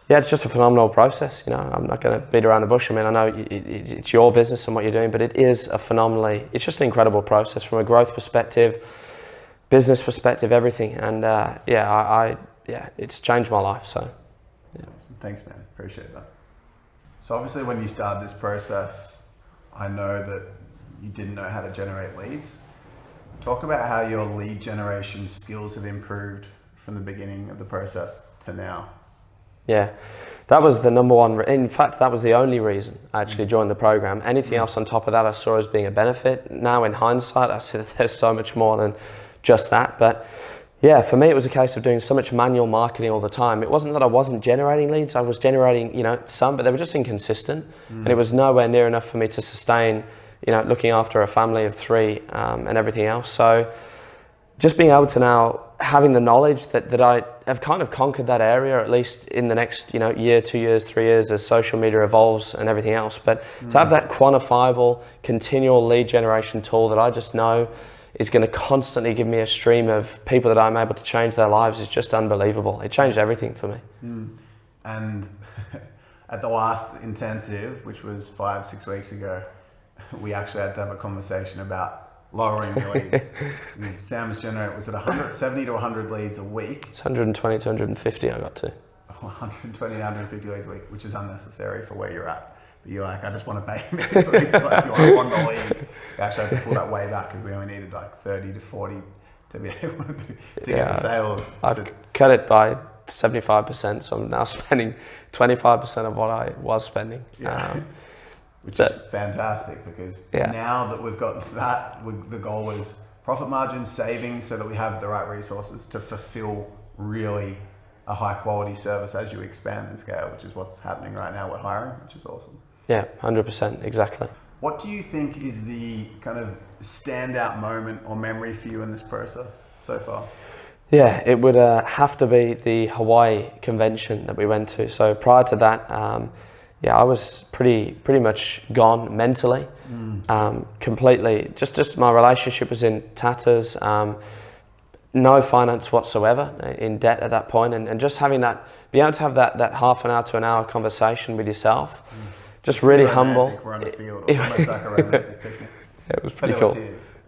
Yeah, it's just a phenomenal process. You know, I'm not going to beat around the bush. I mean, I know it's your business and what you're doing, but it is it's just an incredible process from a growth perspective, business perspective, everything. And it's changed my life. So, yeah. Awesome. Thanks, man. Appreciate that. So obviously when you started this process, I know that you didn't know how to generate leads. Talk about how your lead generation skills have improved from the beginning of the process to now. Yeah, that was the number one. In fact, that was the only reason I actually joined the program. Anything else on top of that I saw as being a benefit. Now in hindsight, I see that there's so much more than just that. But yeah, for me, it was a case of doing so much manual marketing all the time. It wasn't that I wasn't generating leads. I was generating, some, but they were just inconsistent. And it was nowhere near enough for me to sustain, looking after a family of 3 and everything else. So just being able to now, having the knowledge that I have kind of conquered that area, at least in the next, year, 2 years, 3 years, as social media evolves and everything else. But to have that quantifiable, continual lead generation tool that I just know is going to constantly give me a stream of people that I'm able to change their lives is just unbelievable. It changed everything for me. And at the last intensive, which was 5-6 weeks ago, we actually had to have a conversation about lowering the leads. Sam's generate was it 70 to 100 leads a week? It's 120 to 150 I got to. 120 to 150 leads a week, which is unnecessary for where you're at. But you're like, I just want to pay me. So it's like you want the leads. We actually had to pull that way back because we only needed like 30 to 40 to be able to get the sales. I've cut it by 75%, so I'm now spending 25% of what I was spending. Which is fantastic because now that we've got that, the goal is profit margin, savings, so that we have the right resources to fulfill really a high quality service as you expand and scale, which is what's happening right now. We're hiring, which is awesome. Yeah, 100%, exactly. What do you think is the kind of standout moment or memory for you in this process so far? Yeah, it would have to be the Hawaii convention that we went to. So prior to that, I was pretty much gone mentally, completely. Just my relationship was in tatters, no finance whatsoever, in debt at that point, and just having that, being able to have that half an hour to an hour conversation with yourself, just really humble. We're on the field, almost like a romantic picnic. It was pretty cool.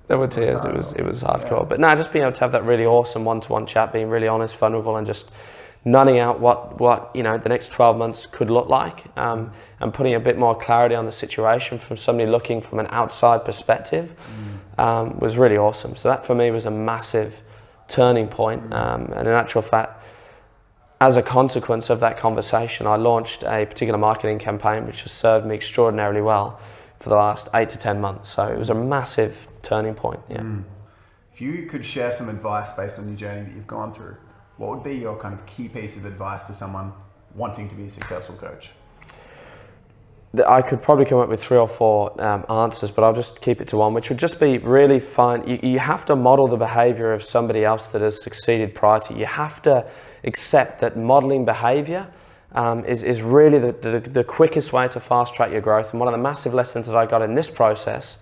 There were tears. It was hardcore, but no, just being able to have that really awesome one-to-one chat, being really honest, vulnerable, and just nutting out what the next 12 months could look like, and putting a bit more clarity on the situation from somebody looking from an outside perspective, was really awesome. So that for me was a massive turning point. And in actual fact, as a consequence of that conversation, I launched a particular marketing campaign which has served me extraordinarily well for the last 8 to 10 months. So it was a massive turning point. If you could share some advice based on your journey that you've gone through, what would be your kind of key piece of advice to someone wanting to be a successful coach? I could probably come up with 3 or 4 answers, but I'll just keep it to one, which would just be really find, you have to model the behavior of somebody else that has succeeded prior to you. You have to accept that modeling behavior is really the quickest way to fast track your growth. And one of the massive lessons that I got in this process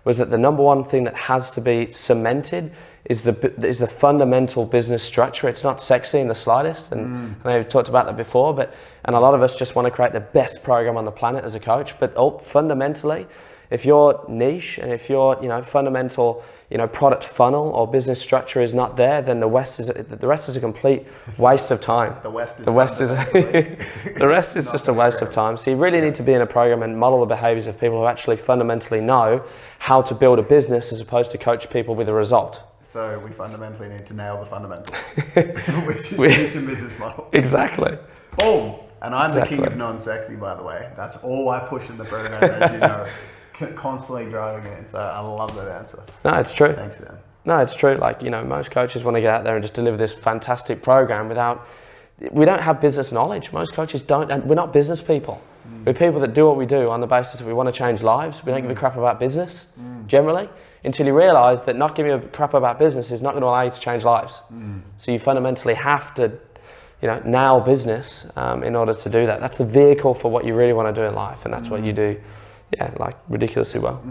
was that the number one thing that has to be cemented is the fundamental business structure. It's not sexy in the slightest, and I know we've talked about that before, and a lot of us just want to create the best program on the planet as a coach, but fundamentally, if your niche and if your fundamental product funnel or business structure is not there, then the rest is a complete waste of time. The rest is just a waste of time. So you really need to be in a program and model the behaviors of people who actually fundamentally know how to build a business as opposed to coach people with a result. So we fundamentally need to nail the fundamentals, which is mission business model. Exactly. Boom. And I'm the king of non-sexy, by the way. That's all I push in the program, as you know. Constantly driving it, so I love that answer. No, it's true. Thanks, Dan. No, it's true. Like, most coaches want to get out there and just deliver this fantastic program we don't have business knowledge. Most coaches don't, and we're not business people. We're people that do what we do on the basis that we want to change lives. We don't give a crap about business, generally, until you realize that not giving a crap about business is not going to allow you to change lives. So you fundamentally have to, nail business in order to do that. That's the vehicle for what you really want to do in life, and that's what you do. Yeah, like ridiculously well.